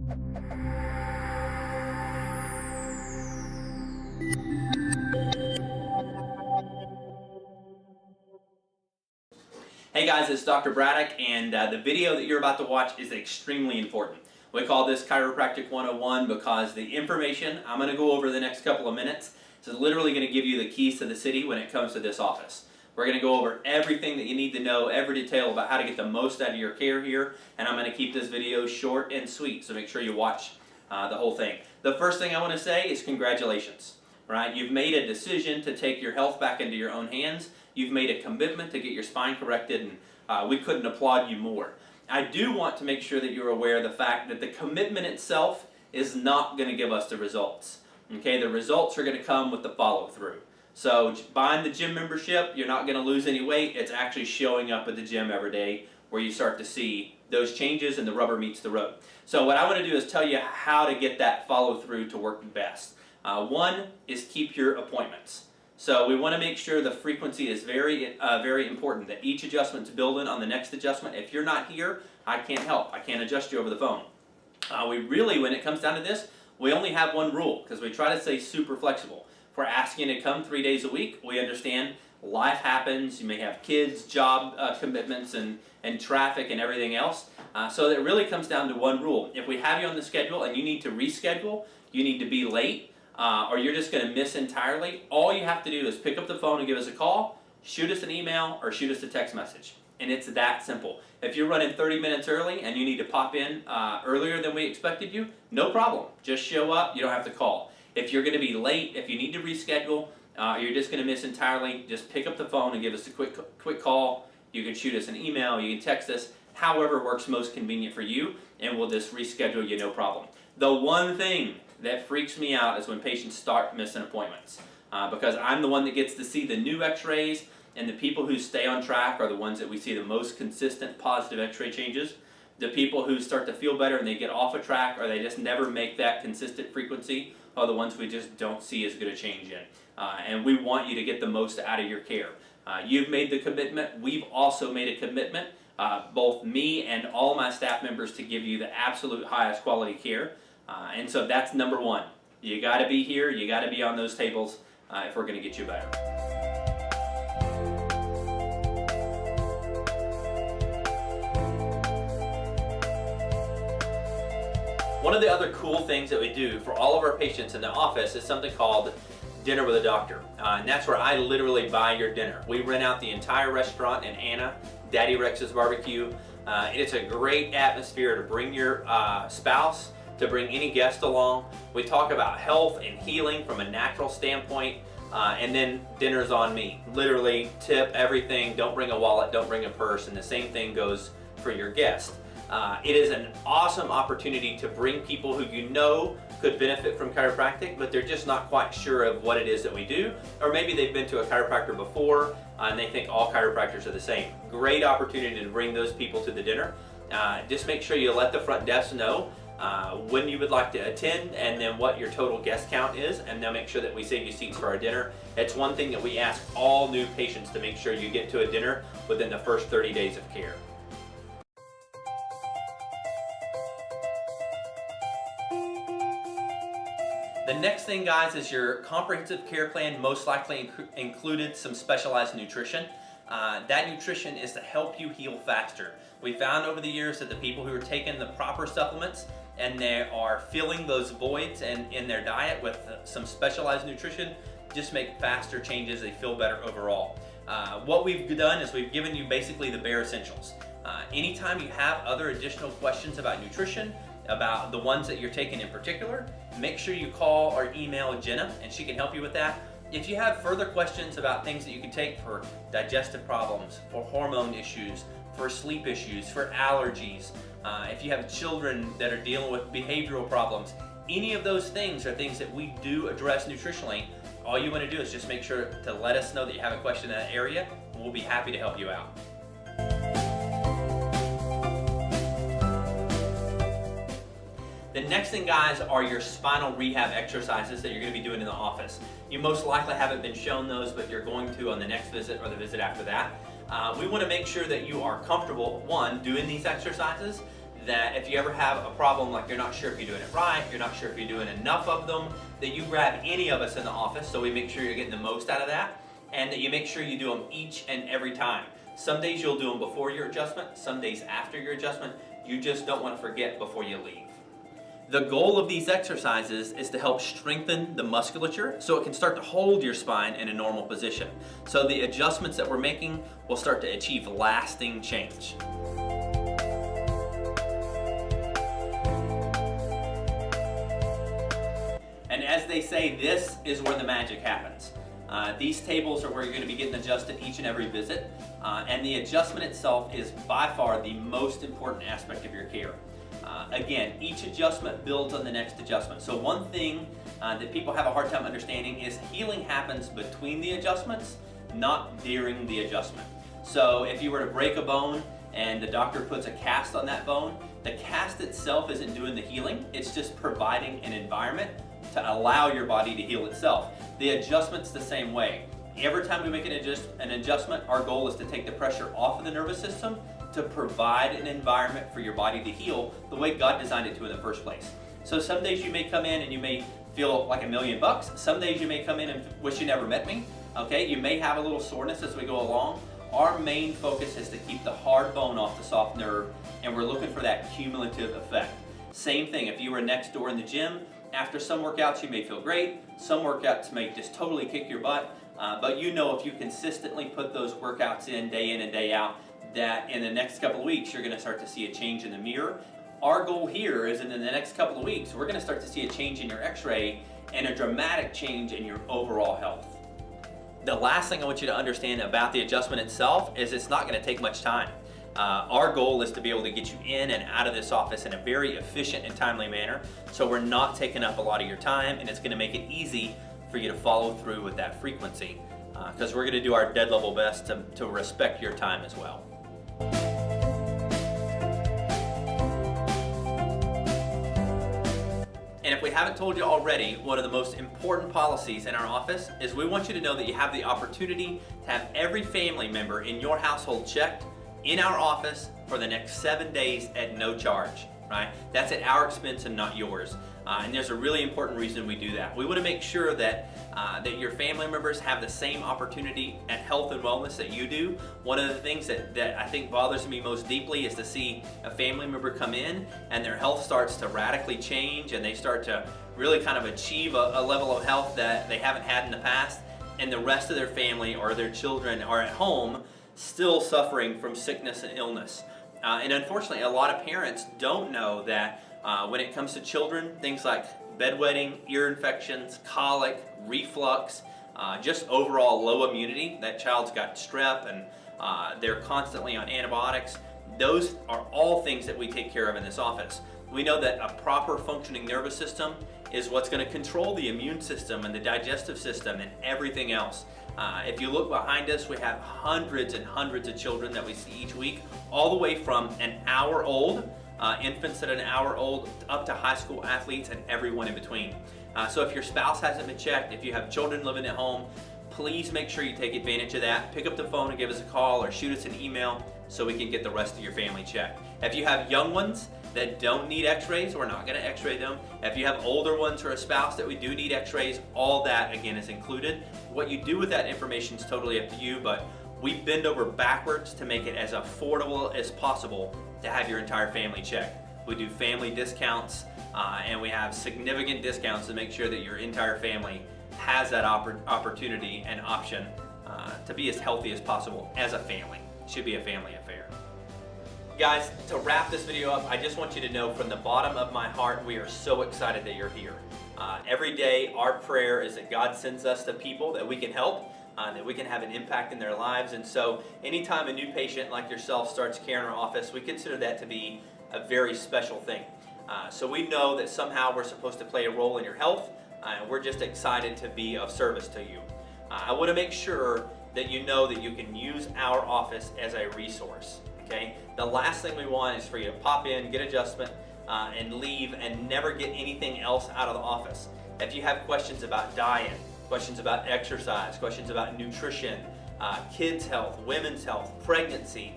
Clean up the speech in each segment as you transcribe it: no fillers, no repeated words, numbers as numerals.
Hey guys, it's Dr. Braddock, and the video that you're about to watch is extremely important. We call this Chiropractic 101 because the information I'm going to go over the next couple of minutes is literally going to give you the keys to the city when it comes to this office. We're going to go over everything that you need to know, every detail about how to get the most out of your care here, and I'm going to keep this video short and sweet, so make sure you watch the whole thing. The first thing I want to say is congratulations. Right? You've made a decision to take your health back into your own hands. You've made a commitment to get your spine corrected, and we couldn't applaud you more. I do want to make sure that you're aware of the fact that the commitment itself is not going to give us the results. Okay, the results are going to come with the follow-through. So buying the gym membership, you're not going to lose any weight. It's actually showing up at the gym every day where you start to see those changes and the rubber meets the road. So what I want to do is tell you how to get that follow-through to work best. One is keep your appointments. So we want to make sure the frequency is very important, that each adjustment's building on the next adjustment. If you're not here, I can't help. I can't adjust you over the phone. We really, when it comes down to this, we only have one rule because we try to stay super flexible. If we're asking you to come 3 days a week, we understand life happens. You may have kids, job commitments, and traffic and everything else. So it really comes down to one rule. If we have you on the schedule and you need to reschedule, you need to be late, or you're just going to miss entirely, all you have to do is pick up the phone and give us a call, shoot us an email, or shoot us a text message. And it's that simple. If you're running 30 minutes early and you need to pop in earlier than we expected you, no problem. Just show up. You don't have to call. If you're going to be late, if you need to reschedule, you're just going to miss entirely, just pick up the phone and give us a quick call. You can shoot us an email. You can text us. However works most convenient for you, and we'll just reschedule you, no problem. The one thing that freaks me out is when patients start missing appointments, because I'm the one that gets to see the new x-rays, and the people who stay on track are the ones that we see the most consistent positive x-ray changes. The people who start to feel better and they get off a track, or they just never make that consistent frequency, are the ones we just don't see as good a change in. And we want you to get the most out of your care. You've made the commitment. We've also made a commitment, both me and all my staff members, to give you the absolute highest quality care. And so that's number one. You got to be here. You got to be on those tables if we're going to get you better. One of the other cool things that we do for all of our patients in the office is something called Dinner with a Doctor. And that's where I literally buy your dinner. We rent out the entire restaurant in Anna, Daddy Rex's Barbecue. It's a great atmosphere to bring your spouse, to bring any guest along. We talk about health and healing from a natural standpoint, and then dinner's on me. Literally, tip everything, don't bring a wallet, don't bring a purse, and the same thing goes for your guest. It is an awesome opportunity to bring people who you know could benefit from chiropractic, but they're just not quite sure of what it is that we do, or maybe they've been to a chiropractor before and they think all chiropractors are the same. Great opportunity to bring those people to the dinner. Just make sure you let the front desk know when you would like to attend, and then what your total guest count is, and they'll make sure that we save you seats for our dinner. It's one thing that we ask all new patients to make sure you get to a dinner within the first 30 days of care. The next thing, guys, is your comprehensive care plan most likely included some specialized nutrition. That nutrition is to help you heal faster. We found over the years that the people who are taking the proper supplements and they are filling those voids in their diet with some specialized nutrition just make faster changes. They feel better overall. What we've done is we've given you basically the bare essentials. Anytime you have other additional questions about nutrition, about the ones that you're taking in particular, make sure you call or email Jenna and she can help you with that. If you have further questions about things that you can take for digestive problems, for hormone issues, for sleep issues, for allergies, if you have children that are dealing with behavioral problems, any of those things are things that we do address nutritionally. All you want to do is just make sure to let us know that you have a question in that area, and we'll be happy to help you out. The next thing, guys, are your spinal rehab exercises that you're going to be doing in the office. You most likely haven't been shown those, but you're going to on the next visit or the visit after that. We want to make sure that you are comfortable, one, doing these exercises, that if you ever have a problem, like you're not sure if you're doing it right, you're not sure if you're doing enough of them, that you grab any of us in the office so we make sure you're getting the most out of that, and that you make sure you do them each and every time. Some days you'll do them before your adjustment, some days after your adjustment. You just don't want to forget before you leave. The goal of these exercises is to help strengthen the musculature so it can start to hold your spine in a normal position. So the adjustments that we're making will start to achieve lasting change. And as they say, this is where the magic happens. These tables are where you're going to be getting adjusted each and every visit, and the adjustment itself is by far the most important aspect of your care. Again, each adjustment builds on the next adjustment. So one thing that people have a hard time understanding is healing happens between the adjustments, not during the adjustment. So if you were to break a bone and the doctor puts a cast on that bone, the cast itself isn't doing the healing, it's just providing an environment to allow your body to heal itself. The adjustment's the same way. Every time we make an adjustment, our goal is to take the pressure off of the nervous system to provide an environment for your body to heal the way God designed it to in the first place. So some days you may come in and you may feel like $1,000,000. Some days you may come in and wish you never met me. Okay, you may have a little soreness as we go along. Our main focus is to keep the hard bone off the soft nerve, and we're looking for that cumulative effect. Same thing, if you were next door in the gym, after some workouts you may feel great, some workouts may just totally kick your butt, but you know if you consistently put those workouts in and day out, that in the next couple of weeks you're going to start to see a change in the mirror. Our goal here is in the next couple of weeks we're going to start to see a change in your x-ray and a dramatic change in your overall health. The last thing I want you to understand about the adjustment itself is it's not going to take much time. Our goal is to be able to get you in and out of this office in a very efficient and timely manner, so we're not taking up a lot of your time, and it's going to make it easy for you to follow through with that frequency, because we're going to do our dead level best to respect your time as well. And if we haven't told you already, one of the most important policies in our office is we want you to know that you have the opportunity to have every family member in your household checked in our office for the next 7 days at no charge, right? That's at our expense and not yours. And there's a really important reason we do that. We want to make sure that that your family members have the same opportunity at health and wellness that you do. One of the things that I think bothers me most deeply is to see a family member come in and their health starts to radically change and they start to really kind of achieve a level of health that they haven't had in the past, and the rest of their family or their children are at home still suffering from sickness and illness. And unfortunately, a lot of parents don't know that when it comes to children, things like bedwetting, ear infections, colic, reflux, just overall low immunity, that child's got strep and they're constantly on antibiotics. Those are all things that we take care of in this office. We know that a proper functioning nervous system is what's going to control the immune system and the digestive system and everything else. If you look behind us, we have hundreds and hundreds of children that we see each week, all the way from an hour old, infants at an hour old, up to high school athletes and everyone in between. So if your spouse hasn't been checked, if you have children living at home, please make sure you take advantage of that. Pick up the phone and give us a call or shoot us an email so we can get the rest of your family checked. If you have young ones that don't need x-rays, we're not going to x-ray them. If you have older ones or a spouse that we do need x-rays, all that again is included. What you do with that information is totally up to you, but we bend over backwards to make it as affordable as possible to have your entire family checked. We do family discounts and we have significant discounts to make sure that your entire family has that opportunity and option to be as healthy as possible as a family. It should be a family affair. Guys, to wrap this video up, I just want you to know from the bottom of my heart, we are so excited that you're here. Every day, our prayer is that God sends us the people that we can help, that we can have an impact in their lives. And so anytime a new patient like yourself starts care in our office, we consider that to be a very special thing. So we know that somehow we're supposed to play a role in your health, and we're just excited to be of service to you. I want to make sure that you know that you can use our office as a resource. Okay? The last thing we want is for you to pop in, get adjustment, and leave and never get anything else out of the office. If you have questions about diet, questions about exercise, questions about nutrition, kids' health, women's health, pregnancy,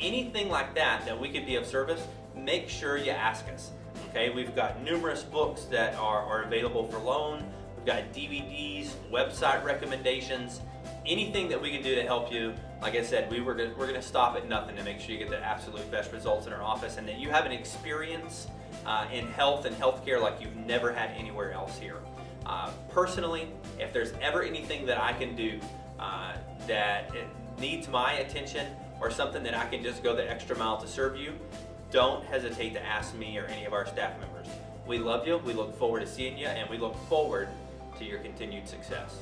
anything like that that we could be of service, make sure you ask us. Okay, we've got numerous books that are available for loan. We've got DVDs, website recommendations, anything that we can do to help you. Like I said, we're going to stop at nothing to make sure you get the absolute best results in our office and that you have an experience in health and healthcare like you've never had anywhere else here. Personally, if there's ever anything that I can do that it needs my attention or something that I can just go the extra mile to serve you, don't hesitate to ask me or any of our staff members. We love you, we look forward to seeing you, and we look forward to your continued success.